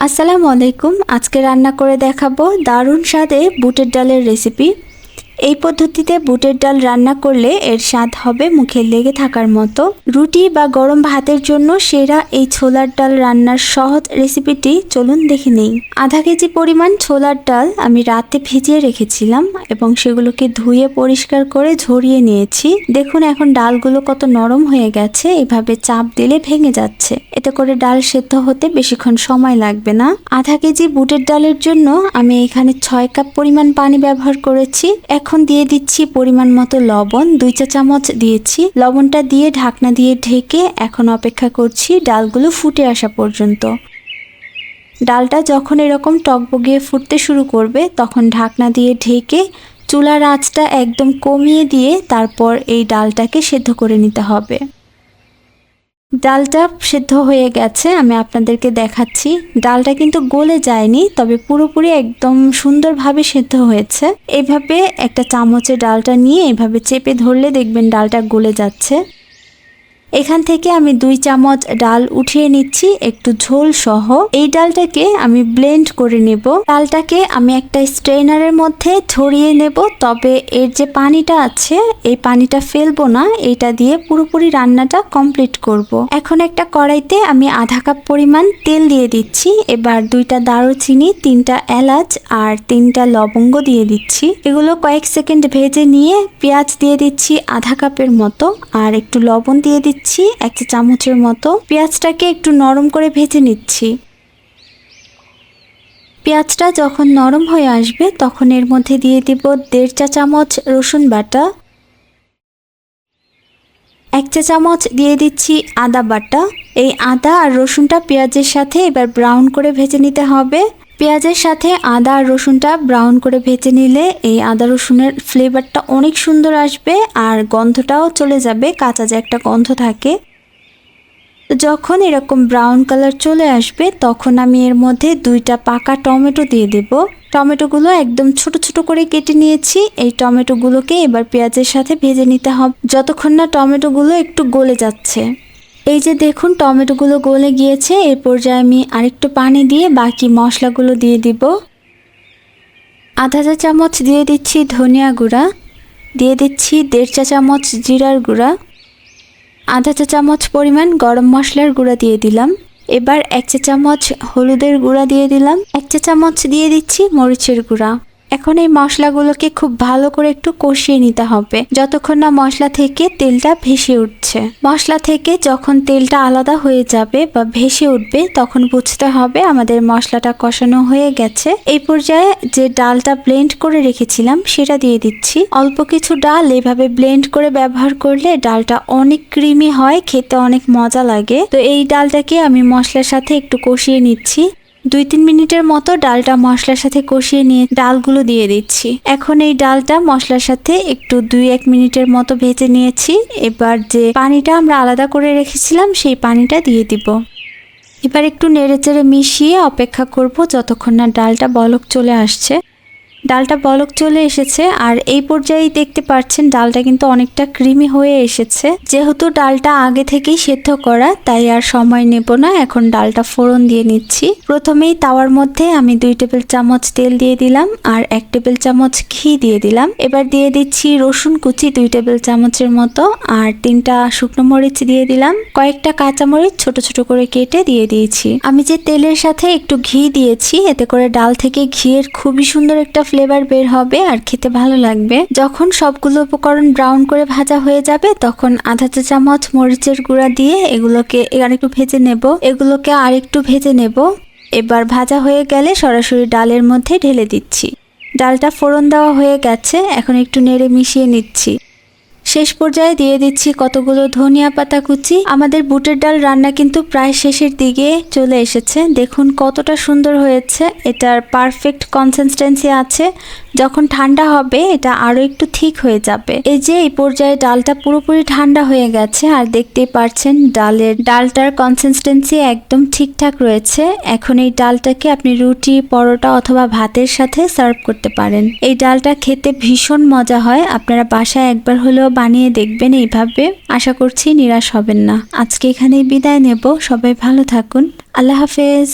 আসসালামু আলাইকুম। আজকে রান্না করে দেখাবো দারুণ স্বাদে বুটের ডালের রেসিপি। এই পদ্ধতিতে বুটের ডাল রান্না করলে এর স্বাদ হবে মুখে লেগে থাকার মতো। রুটি বা গরম ভাতের জন্য সেরা এই ছোলার ডাল রান্নার সহজ রেসিপিটি চলুন দেখে নেই। আধা কেজি পরিমাণ ছোলার ডাল আমি রাতে ভিজিয়ে রেখেছিলাম এবং সেগুলোকে ধুয়ে পরিষ্কার করে ঝরিয়ে নিয়েছি। দেখুন এখন ডালগুলো কত নরম হয়ে গেছে, এভাবে চাপ দিলে ভেঙে যাচ্ছে। এতে করে ডাল সেদ্ধ হতে বেশিক্ষণ সময় লাগবে না। আধা কেজি বুটের ডালের জন্য আমি এখানে 6 কাপ পরিমাণ পানি ব্যবহার করেছি। এখন দিয়ে দিচ্ছি পরিমাণ মতো লবণ, 2 চা চামচ দিয়েছি। লবণটা দিয়ে ঢাকনা দিয়ে ঢেকে এখন অপেক্ষা করছি ডালগুলো ফুটে আসা পর্যন্ত। ডালটা যখন এরকম টকবগিয়ে ফুটতে শুরু করবে তখন ঢাকনা দিয়ে ঢেকে চুলার আঁচটা একদম কমিয়ে দিয়ে তারপর এই ডালটাকে সেদ্ধ করে নিতে হবে। ডালটা সেদ্ধ হয়ে গেছে, আমি আপনাদেরকে দেখাচ্ছি। ডালটা কিন্তু গলে যায়নি, তবে পুরোপুরি একদম সুন্দরভাবে সেদ্ধ হয়েছে। এইভাবে একটা চামচে ডালটা নিয়ে এভাবে চেপে ধরলে দেখবেন ডালটা গলে যাচ্ছে। এখান থেকে আমি 2 চামচ ডাল উঠিয়ে নিচ্ছি একটু ঝোল সহ। এই ডালটাকে আমি ব্লেন্ড করে নেব। ডালটাকে আমি একটা স্ট্রেনারের মধ্যে ছড়িয়ে নেব, তবে এর যে পানিটা আছে এই পানিটা ফেলবো না, এটা দিয়ে পুরোপুরি রান্নাটা কমপ্লিট করব। এখন একটা কড়াইতে আমি আধা কাপ পরিমাণ তেল দিয়ে দিচ্ছি। এবার 2টা দারুচিনি, 3টা এলাচ আর 3টা লবঙ্গ দিয়ে দিচ্ছি। এগুলো কয়েক সেকেন্ড ভেজে নিয়ে পেঁয়াজ দিয়ে দিচ্ছি আধা কাপের মতো আর একটু লবণ দিয়ে দিচ্ছি 1 চা চামচের মতো। পেঁয়াজটাকে একটু নরম করে ভেজে নিচ্ছি। পেঁয়াজটা যখন নরম হয়ে আসবে তখন এর মধ্যে দিয়ে দিব 1.5 চা চামচ রসুন বাটা, 1 চা চামচ দিয়ে দিচ্ছি আদা বাটা। এই আদা আর রসুনটা পেঁয়াজের সাথে এবার ব্রাউন করে ভেজে নিতে হবে। পেঁয়াজের সাথে আদা আর রসুনটা ব্রাউন করে ভেজে নিলে এই আদা রসুনের ফ্লেভারটা অনেক সুন্দর আসবে আর গন্ধটাও চলে যাবে, কাঁচা যে একটা গন্ধ থাকে। যখন এরকম ব্রাউন কালার চলে আসবে তখন আমি এর মধ্যে 2টা পাকা টমেটো দিয়ে দেব। টমেটোগুলো একদম ছোট ছোট করে কেটে নিয়েছি। এই টমেটোগুলোকে এবার পেঁয়াজের সাথে ভেজে নিতে হবে যতক্ষণ না টমেটোগুলো একটু গলে যাচ্ছে। এই যে দেখুন টমেটোগুলো গলে গিয়েছে। এই পর্যায়ে আমি আরেকটু পানি দিয়ে বাকি মশলাগুলো দিয়ে দিব। আধা চা চামচ দিয়ে দিচ্ছি ধনিয়া গুঁড়া, দিয়ে দিচ্ছি 1.5 চা চামচ জিরার গুঁড়া, আধা চা চামচ পরিমাণ গরম মশলার গুঁড়া দিয়ে দিলাম। এবার 1 চা চামচ হলুদের গুঁড়া দিয়ে দিলাম, 1 চা চামচ দিয়ে দিচ্ছি মরিচের গুঁড়া। এখন এই মশলাগুলোকে খুব ভালো করে একটু কষিয়ে নিতে হবে যতক্ষণ না মশলা থেকে তেলটা ভেসে উঠছে। মশলা থেকে যখন তেলটা আলাদা হয়ে যাবে বা ভেসে উঠবে তখন বুঝতে হবে আমাদের মশলাটা কষানো হয়ে গেছে। এই পর্যায়ে যে ডালটা ব্লেন্ড করে রেখেছিলাম সেটা দিয়ে দিচ্ছি। অল্প কিছু ডাল এভাবে ব্লেন্ড করে ব্যবহার করলে ডালটা অনেক ক্রিমি হয়, খেতে অনেক মজা লাগে। তো এই ডালটাকে আমি মশলার সাথে একটু কষিয়ে নিচ্ছি। 2-3 মিনিটের মতো ডালটা মশলার সাথে কষিয়ে নিয়ে ডালগুলো দিয়ে দিচ্ছি। এখন এই ডালটা মশলার সাথে একটু 2-1 মিনিটের মতো ভেজে নিয়েছি। এবার যে পানিটা আমরা আলাদা করে রেখেছিলাম সেই পানিটা দিয়ে দিব। এবার একটু নেড়েচেড়ে মিশিয়ে অপেক্ষা করব যতক্ষণ না ডালটা বলক চলে আসছে। ডালটা বলক চলে এসেছে আর এই পর্যায়ে দেখতে পাচ্ছেন ডালটা কিন্তু অনেকটা ক্রিমি হয়ে এসেছে। যেহেতু ডালটা আগে থেকেই সেদ্ধ করা তাই আর সময় নেব না, এখন ডালটা ফোড়ন দিয়ে নিচ্ছি। প্রথমেই তাওয়ার মধ্যে আমি 2 টেবিল চামচ তেল দিয়ে দিলাম আর 1 টেবিল চামচ ঘি দিয়ে দিলাম। এবার দিয়ে দিচ্ছি রসুন কুচি 2 টেবিল চামচের মতো আর 3টা শুকনো মরিচ দিয়ে দিলাম। কয়েকটা কাঁচামরিচ ছোট ছোট করে কেটে দিয়ে দিয়েছি। আমি যে তেলের সাথে একটু ঘি দিয়েছি এতে করে ডাল থেকে ঘিয়ের খুবই সুন্দর একটা ফ্লেভার বের হবে আর খেতে ভালো লাগবে। যখন সবগুলো উপকরণ ব্রাউন করে ভাজা হয়ে যাবে তখন আধা চা চামচ মরিচের গুঁড়া দিয়ে এগুলোকে আরেকটু ভেজে নেব। এবার ভাজা হয়ে গেলে সরাসরি ডালের মধ্যে ঢেলে দিচ্ছি। ডালটা ফোড়ন দেওয়া হয়ে গেছে, এখন একটু নেড়ে মিশিয়ে নিচ্ছি। শেষ পর্যায়ে দিয়ে দিচ্ছি কতগুলো ধনিয়া পাতা কুচি। আমাদের বুটের ডাল রান্না কিন্তু প্রায় শেষের দিকে চলে এসেছে। দেখুন কতটা সুন্দর হয়েছে, এটার পারফেক্ট কনসিস্টেন্সি আছে। যখন ঠান্ডা হবে এটা আরো একটু ঠিক হয়ে যাবে। এই যে এই পর্যায়ে ডালটা পুরোপুরি ঠান্ডা হয়ে গেছে আর দেখতেই পাচ্ছেন ডালটার কনসিস্টেন্সি একদম ঠিকঠাক রয়েছে। এখন এই ডালটাকে আপনি রুটি, পরোটা অথবা ভাতের সাথে সার্ভ করতে পারেন। এই ডালটা খেতে ভীষণ মজা হয়, আপনারা বাসায় একবার হলেও বানিয়ে দেখবেন এইভাবে। আশা করছি নিরাশ হবেন না। আজকে এখানেই বিদায় নেব। সবাই ভালো থাকুন। আল্লাহ হাফেজ।